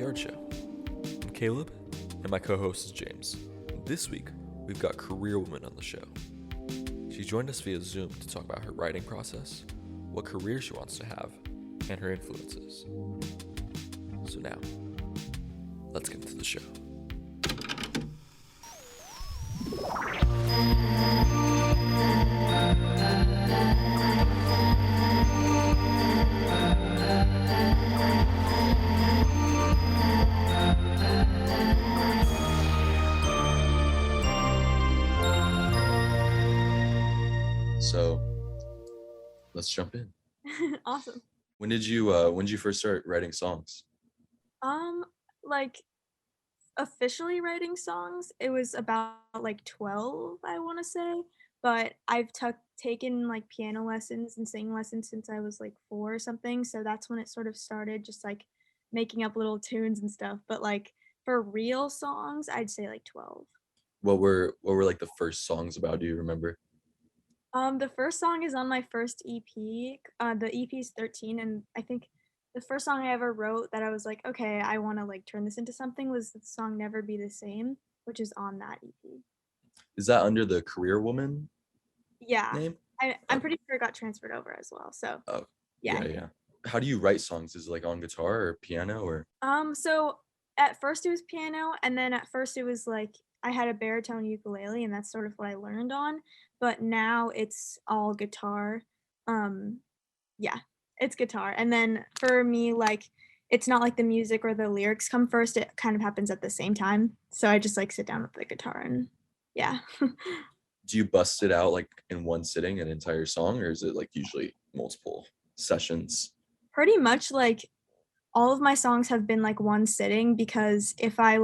Third Show. I'm Caleb, and my co-host is James. This week, we've got career woman on the show. She joined us via Zoom to talk about her writing process, what career she wants to have, and her influences. So now, let's get into the show. So, let's jump in. Awesome. When did you first start writing songs? Like officially writing songs, it was about like 12, I want to say. But I've taken like piano lessons and singing lessons since I was like 4 or something. So that's when it sort of started, just like making up little tunes and stuff. But like for real songs, I'd say like 12. What were like the first songs about? Do you remember? The first song is on my first EP. The EP is 13, and I think the first song I ever wrote that I was like, okay, I want to like turn this into something was the song "Never Be the Same," which is on that EP. Is that under the Career Woman Yeah, name? I'm pretty sure it got transferred over as well. So Oh, yeah. yeah. How do you write songs? Is it like on guitar or piano or? So at first it was piano, and then at first it was like I had a baritone ukulele, and that's sort of what I learned on. But now it's all guitar. Um, yeah, it's guitar. And then for me, like it's not like the music or the lyrics come first. It kind of happens at the same time. So I just like sit down with the guitar and yeah. Do you bust it out like in one sitting, an entire song, or is it like usually multiple sessions? Pretty much like all of my songs have been like one sitting, because if I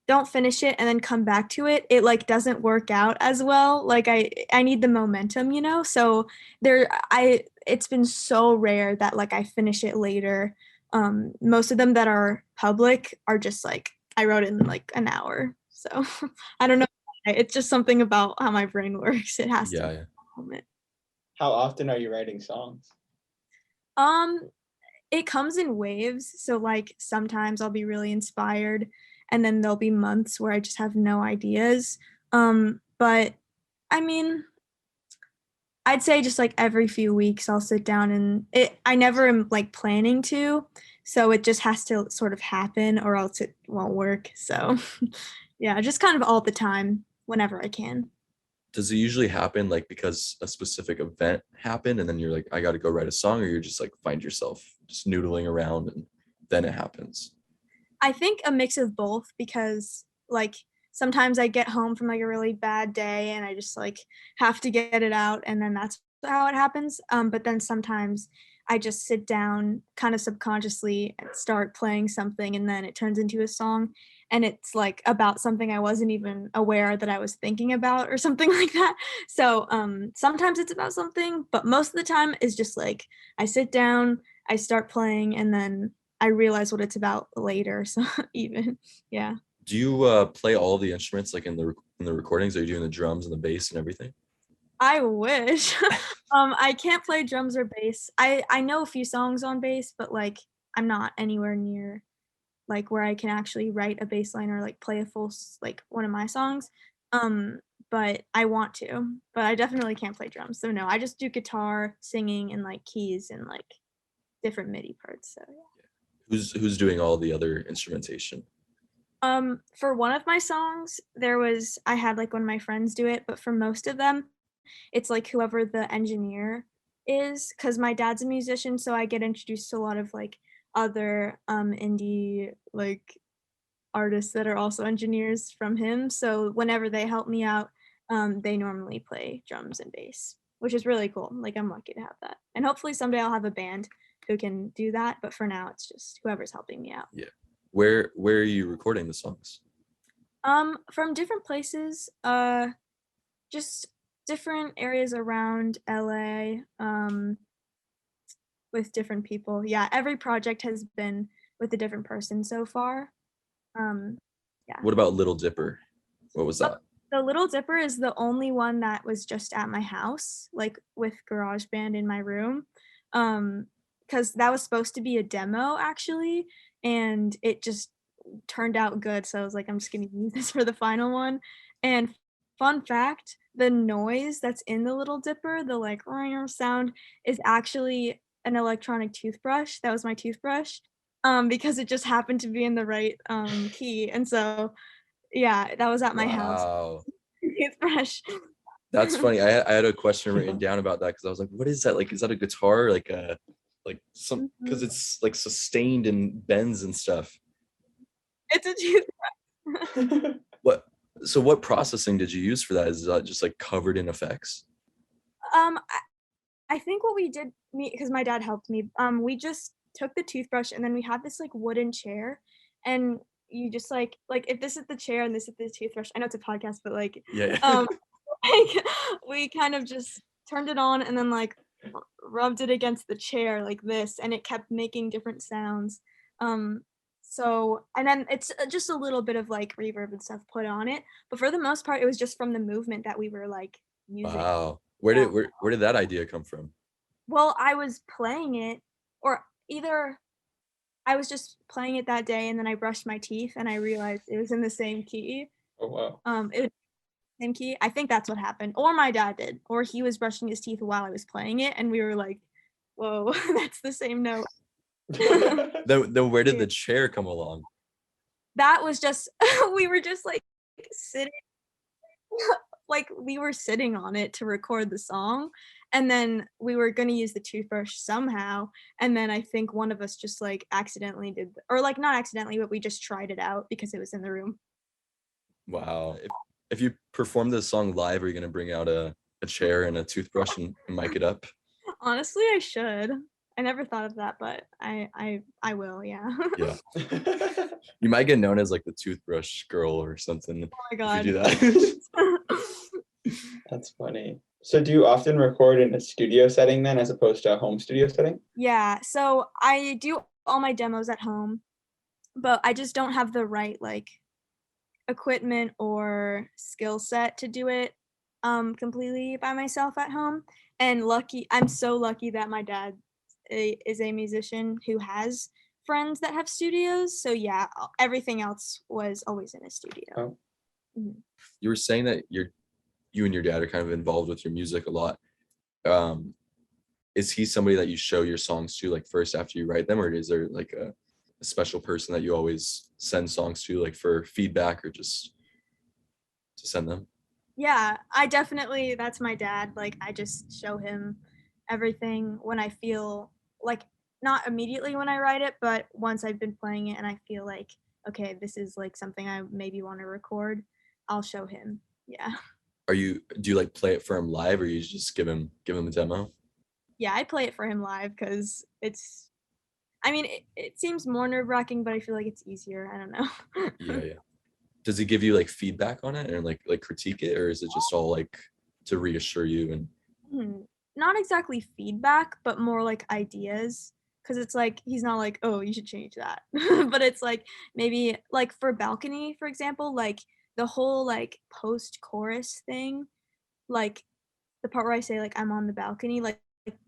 don't finish it and then come back to it, it like doesn't work out as well. Like I need the momentum, you know? So it's been so rare that like I finish it later. Most of them that are public are just like I wrote it in like an hour. So I don't know. It's just something about how my brain works. It has to be Yeah. a moment. How often are you writing songs? Um it comes in waves. So like sometimes I'll be really inspired, and then there'll be months where I just have no ideas. But I mean, I'd say just like every few weeks I'll sit down, and I never am like planning to, so it just has to sort of happen or else it won't work. So yeah, just kind of all the time whenever I can. Does it usually happen like because a specific event happened and then you're like, I got to go write a song, or you're just like find yourself just noodling around and then it happens? I think a mix of both, because like sometimes I get home from like a really bad day and I just like have to get it out, and then that's how it happens. But then sometimes I just sit down kind of subconsciously and start playing something, and then it turns into a song, and it's like about something I wasn't even aware that I was thinking about or something like that. So sometimes it's about something, but most of the time is just like I sit down, I start playing, and then I realize what it's about later. So even, yeah. Do you play all the instruments like in the recordings? Are you doing the drums and the bass and everything? I wish. I can't play drums or bass. I know a few songs on bass, but like I'm not anywhere near like where I can actually write a bass line or like play a like one of my songs. Um, but I want to, but I definitely can't play drums. So no, I just do guitar, singing, and like keys and like different MIDI parts. So yeah. Who's doing all the other instrumentation? For one of my songs, I had like one of my friends do it, but for most of them, it's like whoever the engineer is, because my dad's a musician, so I get introduced to a lot of like other indie like artists that are also engineers from him. So whenever they help me out, they normally play drums and bass, which is really cool. Like I'm lucky to have that. And hopefully someday I'll have a band who can do that, but for now it's just whoever's helping me out. Yeah. Where are you recording the songs? From different places, just different areas around LA, with different people. Yeah, every project has been with a different person so far. Yeah. What about Little Dipper? What was that? The Little Dipper is the only one that was just at my house, like with GarageBand in my room. Um, because that was supposed to be a demo actually, and it just turned out good. So I was like, I'm just gonna use this for the final one. And fun fact, the noise that's in the Little Dipper, the like sound, is actually an electronic toothbrush. That was my toothbrush. Because it just happened to be in the right key. And so yeah, that was at my house. Wow. Toothbrush. That's funny. I had a question written down about that because I was like, what is that? Like, is that a guitar? Like some, because Mhm. it's like sustained and bends and stuff. It's a toothbrush. What, so what processing did you use for that? Is that just like covered in effects? I think what we did, me because my dad helped me, we just took the toothbrush and then we had this like wooden chair, and you just like if this is the chair and this is the toothbrush. I know it's a podcast, but like Yeah. um like we kind of just turned it on and then like rubbed it against the chair like this, and it kept making different sounds. Um so and then it's just a little bit of like reverb and stuff put on it, but for the most part it was just from the movement that we were like using. Wow. Yeah. Where did that idea come from? Well, I was playing it, or either I was just playing it that day and then I brushed my teeth and I realized it was in the same key. Oh wow. It was the same key. I think that's what happened. Or my dad did. Or he was brushing his teeth while I was playing it and we were like, "Whoa, that's the same note." Then where did Yeah. the chair come along? That was just we were just like sitting like we were sitting on it to record the song, and then we were gonna use the toothbrush somehow, and then I think one of us just like accidentally did, or like not accidentally, but we just tried it out because it was in the room. Wow. If you perform this song live, are you gonna bring out a chair and a toothbrush and mic it up? Honestly, I should. I never thought of that, but I will, yeah. Yeah. You might get known as like the toothbrush girl or something Oh my if you do god. that. That's funny. So do you often record in a studio setting then as opposed to a home studio setting? Yeah, so I do all my demos at home, but I just don't have the right like equipment or skill set to do it completely by myself at home. And I'm so lucky that my dad is a musician who has friends that have studios. So yeah, everything else was always in a studio. Oh. Mhm. You were saying that you and your dad are kind of involved with your music a lot. Um, is he somebody that you show your songs to like first after you write them, or is there like a special person that you always send songs to like for feedback or just to send them? Yeah, I definitely, that's my dad. Like I just show him everything when I feel like, not immediately when I write it, but once I've been playing it and I feel like, okay, this is like something I maybe want to record, I'll show him. Yeah. Do you like play it for him live or you just give him a demo? Yeah, I play it for him live because I mean, it seems more nerve-wracking, but I feel like it's easier. I don't Yeah, know. yeah. Does he give you like feedback on it and like critique it, or is it just all like to reassure you and Hmm, not exactly feedback, but more like ideas. Cause it's like he's not like, "Oh, you should change that." But it's like maybe like for balcony, for example, like the whole like post-chorus thing, like the part where I say like I'm on the balcony, like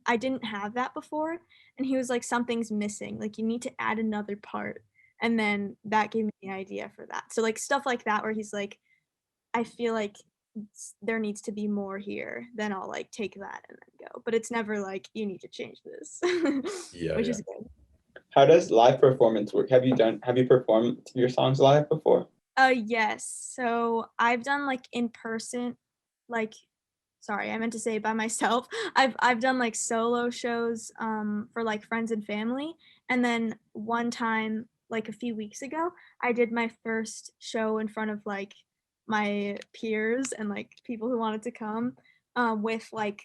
I didn't have that before, and he was like, "Something's missing. Like you need to add another part." And then that gave me the idea for that. So like stuff like that where he's like, I feel like there needs to be more here, then I'll like take that and then go. But it's never like you need to change this, yeah, which yeah. is good. How does live performance work? Have you performed your songs live before? Yes. So I've done like in person, like sorry, I meant to say by myself. I've done like solo shows for like friends and family. And then one time, like a few weeks ago, I did my first show in front of like my peers and like people who wanted to come with like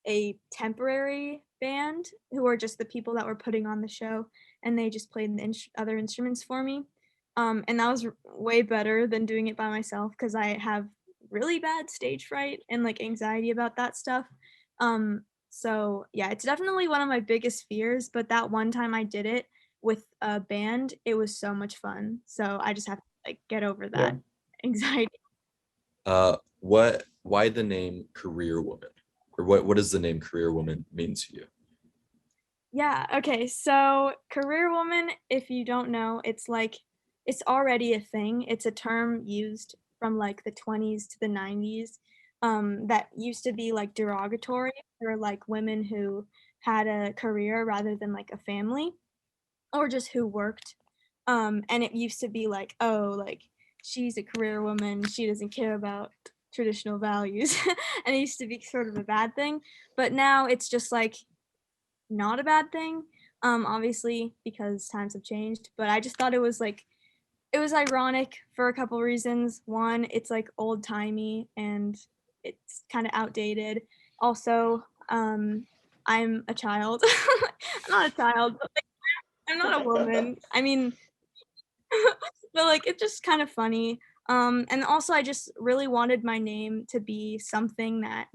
a temporary band who were just the people that were putting on the show, and they just played the other instruments for me. And that was way better than doing it by myself because I have really bad stage fright and like anxiety about that stuff. So yeah, it's definitely one of my biggest fears, but that one time I did it with a band, it was so much fun. So I just have to like get over Yeah. that anxiety. Why the name Career Woman? Or what does the name Career Woman mean to you? Yeah, okay. So career woman, if you don't know, it's like it's already a thing. It's a term used from like the 20s to the 90s that used to be like derogatory for like women who had a career rather than like a family or just who worked. And it used to be like, oh, like she's a career woman, she doesn't care about traditional values. And it used to be sort of a bad thing. But now it's just like not a bad thing, obviously, because times have changed, but I just thought it was ironic for a couple reasons. One, it's, like, old-timey and it's kinda outdated. Also, I'm a child. I'm not a child, but, like, I'm not a woman. I mean, but, like, it's just kind of funny, and also I just really wanted my name to be something that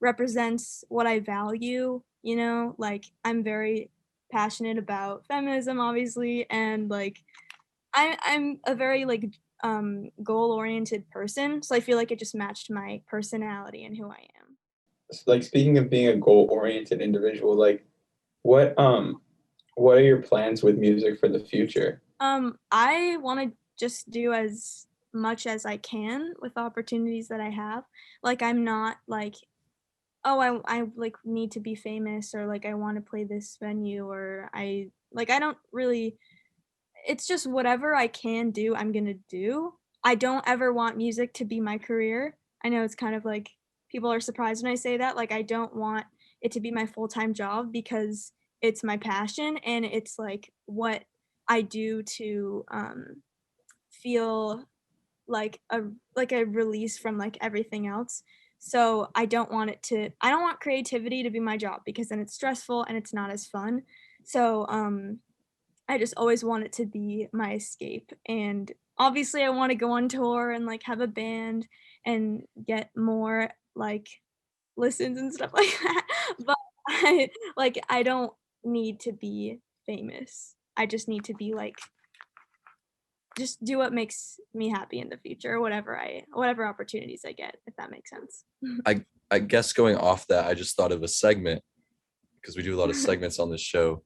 represents what I value, you know? Like, I'm very passionate about feminism, obviously, and, like, I'm a very, like, goal-oriented person, so I feel like it just matched my personality and who I am. Like speaking of being a goal-oriented individual, like what um what are your plans with music for the future? I wanna just do as much as I can with opportunities that I have. Like, I'm not like, "Oh, like, need to be famous," or, like, "I wanna play this venue," or I don't really it's just whatever I can do, I'm gonna do. I don't ever want music to be my career. I know it's kind of like people are surprised when I say that, like, I don't want it to be my full-time job because it's my passion and it's, like, what I do to, feel like a release from, like, everything else. So, I don't want creativity to be my job because then it's stressful and it's not as fun. So, I just always want it to be my escape, and obviously I wanna go on tour and, like, have a band and get more, like, listens and stuff like that, but I don't need to be famous. I just need to be, like just do what makes me happy in the future, whatever opportunities I get, if that makes sense. I guess going off that, I just thought of a segment because we do a lot of segments on this show.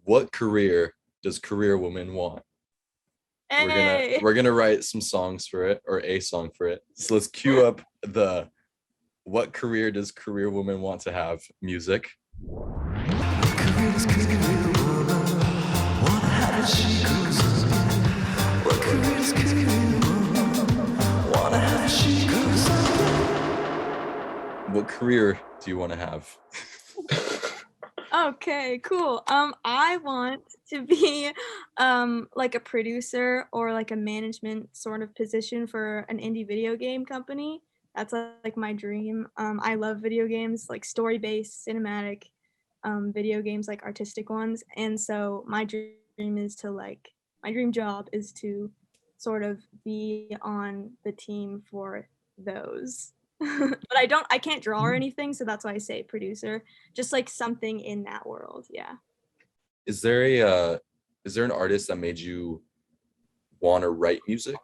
What career does career woman want? We're gonna Hey! we're gonna write some songs for it or a song for it. So let's cue up the what career does career woman want to have music. What career do you want to have? Okay, cool. I want to be like a producer or like a management sort of position for an indie video game company. That's like my dream. I love video games, like story-based, cinematic video games, like artistic ones. And so my dream job is to sort of be on the team for those. But I can't draw or anything, so that's why I say producer. Just, like, something in that world, yeah. Is there a is there an artist that made you want to write music?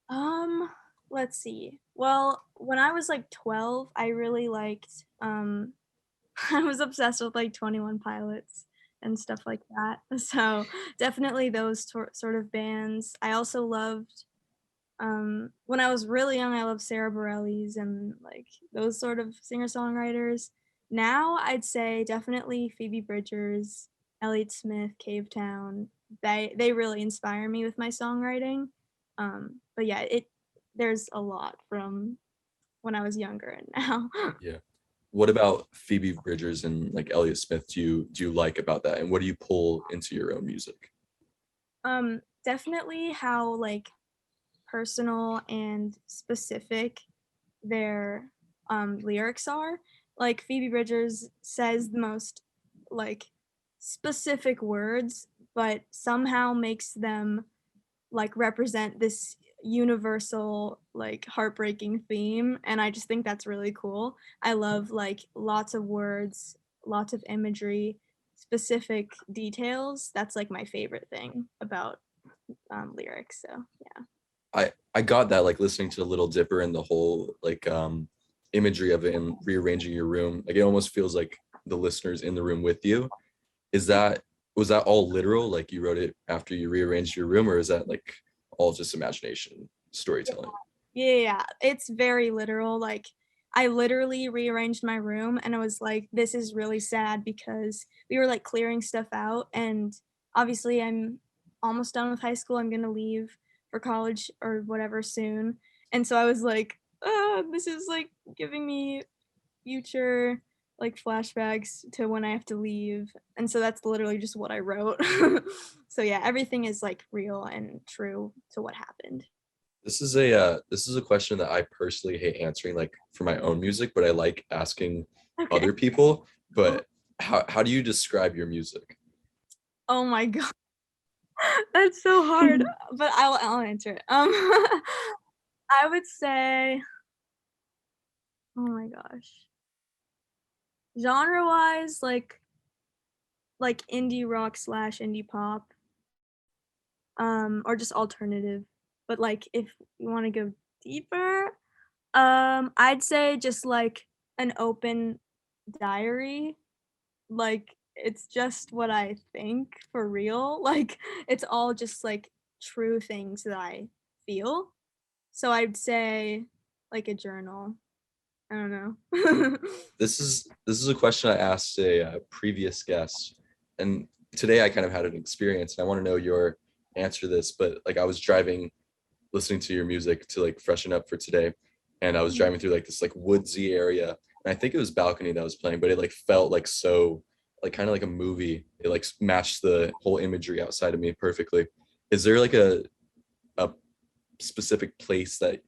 Um, let's see. Well, when I was, like, 12, I really liked, I was obsessed with, like, 21 Pilots and stuff like that. So, definitely those sort of bands. I also loved, when I was really young, I loved Sarah Bareilles and, like, those sort of singer-songwriters. Now, I'd say definitely Phoebe Bridgers, Elliott Smith, Cavetown. They really inspire me with my songwriting. But yeah, there's a lot from when I was younger and now. Yeah. What about Phoebe Bridgers and like Elliott Smith do you like about that? And what do you pull into your own music? Definitely how, like, personal and specific their, lyrics are. Like, Phoebe Bridgers says the most, like, specific words, but somehow makes them, like, represent this universal, like, heartbreaking theme, and I just think that's really cool. I love, like, lots of words, lots of imagery, specific details. That's, like, my favorite thing about, lyrics, so, yeah. I got that like listening to Little Dipper and the whole like imagery of it and rearranging your room. Like it almost feels like the listeners in the room with you. Was that all literal? Like you wrote it after you rearranged your room, or is that like all just imagination, storytelling? Yeah, it's very literal. Like I literally rearranged my room and I was like, this is really sad because we were like clearing stuff out, and obviously I'm almost done with high school. I'm gonna leave for college or whatever soon. And so I was like, this is like giving me future like flashbacks to when I have to leave. And so that's literally just what I wrote. So yeah, everything is like real and true to what happened. This is a question that I personally hate answering, like for my own music, but I like asking Okay. other people. But how do you describe your music? Oh my god. That's so hard. But I'll answer it. I would say, oh my gosh. Genre-wise, like indie rock slash indie pop. Or just alternative. But like if you want to go deeper, I'd say just like an open diary. Like it's just what I think for real. Like it's all just like true things that I feel. So I'd say like a journal. I don't know. This is a question I asked a previous guest, and today I kind of had an experience, and I want to know your answer to this. But like I was driving, listening to your music to like freshen up for today, and I was driving through like this like woodsy area, and I think it was Balcony that was playing, but it like felt like so like kind of like a movie. It like matched the whole imagery outside of me perfectly. Is there like a specific place that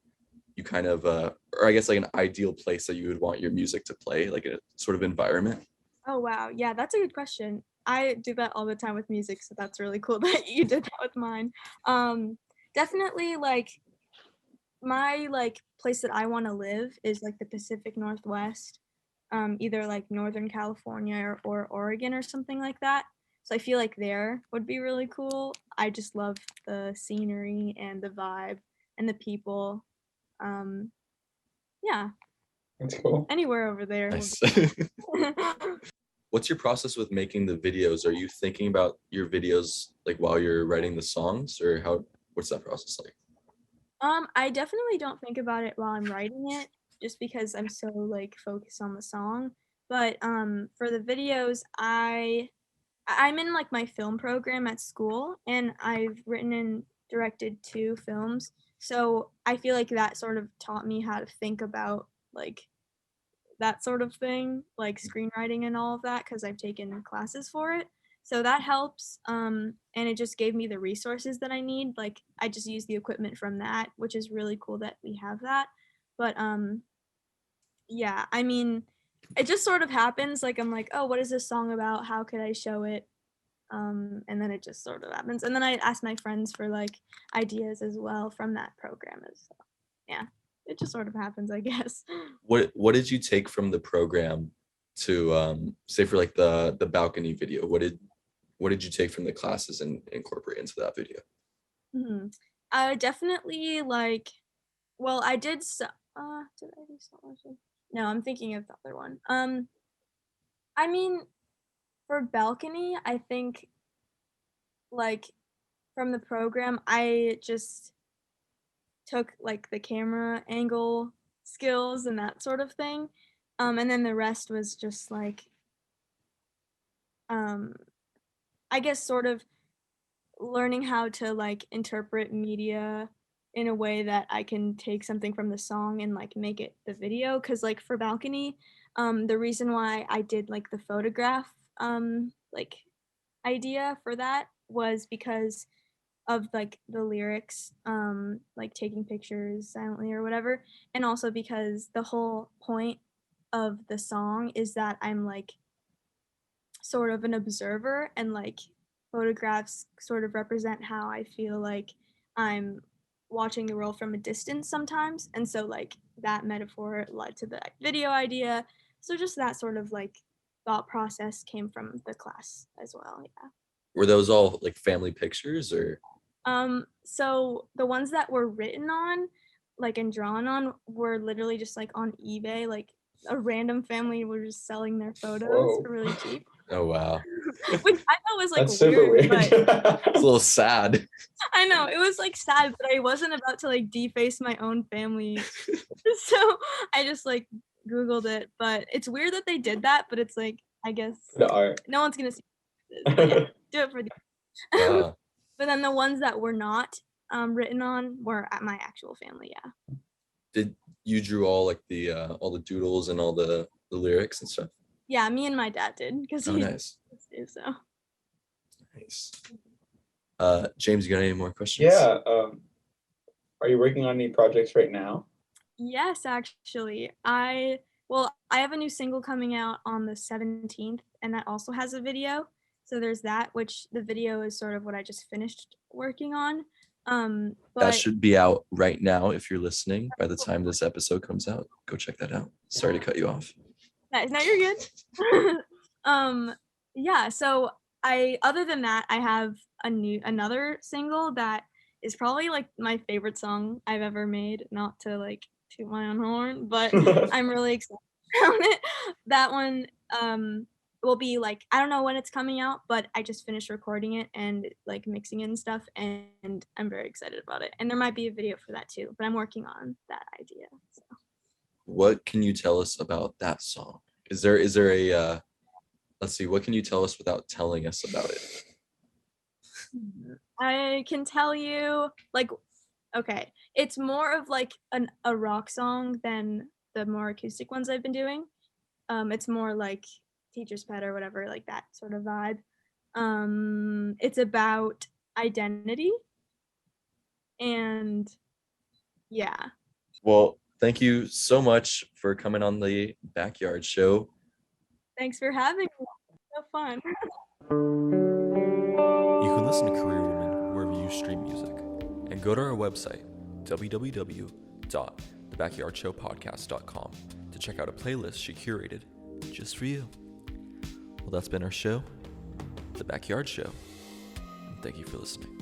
you kind of or I guess like an ideal place that you would want your music to play, like a sort of environment? Oh wow. Yeah, that's a good question. I do that all the time with music, so that's really cool that you did that with mine. Um Definitely like my like place that I want to live is like the Pacific Northwest, either like Northern California or Oregon or something like that. So I feel like there would be really cool. I just love the scenery and the vibe and the people. Um, yeah, That's cool. anywhere over there. Nice. What's your process with making the videos? Are you thinking about your videos like while you're writing the songs, or what's that process like? I definitely don't think about it while I'm writing it, just because I'm so like focused on the song. But for the videos, I'm in like my film program at school, and I've written and directed 2 films. So I feel like that sort of taught me how to think about like that sort of thing, like screenwriting and all of that, because I've taken classes for it. So that helps. And it just gave me the resources that I need. Like I just use the equipment from that, which is really cool that we have that. But yeah, I mean, it just sort of happens. Like I'm like, oh, what is this song about? How could I show it? And then it just sort of happens. And then I ask my friends for like ideas as well from that program as well. Yeah, it just sort of happens, I guess. What did you take from the program to say for like the balcony video? What did you take from the classes and incorporate into that video? Mhm. I definitely like. Well, I did. Did I do songwriting? No, I'm thinking of the other one. I mean, for balcony, I think like from the program, I just took like the camera angle skills and that sort of thing. And then the rest was just like, um, I guess sort of learning how to like interpret media in a way that I can take something from the song and like make it the video. Cause like for balcony, the reason why I did like the photograph like idea for that was because of like the lyrics, like taking pictures silently or whatever, and also because the whole point of the song is that I'm like sort of an observer, and like photographs sort of represent how I feel like I'm watching the world from a distance sometimes. And so like that metaphor led to the video idea. So just that sort of like thought process came from the class as well. Yeah. Were those all like family pictures or? So the ones that were written on, like and drawn on, were literally just like on eBay, like a random family were just selling their photos Whoa. for really cheap, Oh, wow. which I thought was like That's super weird. but It's a little sad. I know it was like sad, but I wasn't about to like deface my own family, so I just like Googled it. But it's weird that they did that, but it's like I guess The art. no one's gonna see this, but yeah, do it for the. Wow. But then the ones that were not written on were at my actual family. Yeah. Did you drew all like the all the doodles and all the lyrics and stuff? Yeah, me and my dad did because Oh, he nice. did so. Nice. James, you got any more questions? Yeah. Are you working on any projects right now? Yes, actually. I have a new single coming out on the 17th, and that also has a video. So there's that, which the video is sort of what I just finished working on. That But should be out right now if you're listening. By the time this episode comes out, go check that out. Sorry to cut you off. no, you're good. Yeah, so other than that, I have another single that is probably like my favorite song I've ever made, not to like toot my own horn, but I'm really excited about it. That one will be like, I don't know when it's coming out, but I just finished recording it and like mixing it and stuff, and I'm very excited about it. And there might be a video for that too, but I'm working on that idea. So. What can you tell us about that song? Is there a let's see, what can you tell us without telling us about it? I can tell you, like, okay, it's more of like a rock song than the more acoustic ones I've been doing. It's more like Teacher's Pet or whatever, like that sort of vibe. It's about identity, and yeah. Well, thank you so much for coming on the Backyard Show. Thanks for having me. So fun. You can listen to Career Woman wherever you stream music, and go to our website, www.thebackyardshowpodcast.com, to check out a playlist she curated just for you. Well, that's been our show, The Backyard Show. And thank you for listening.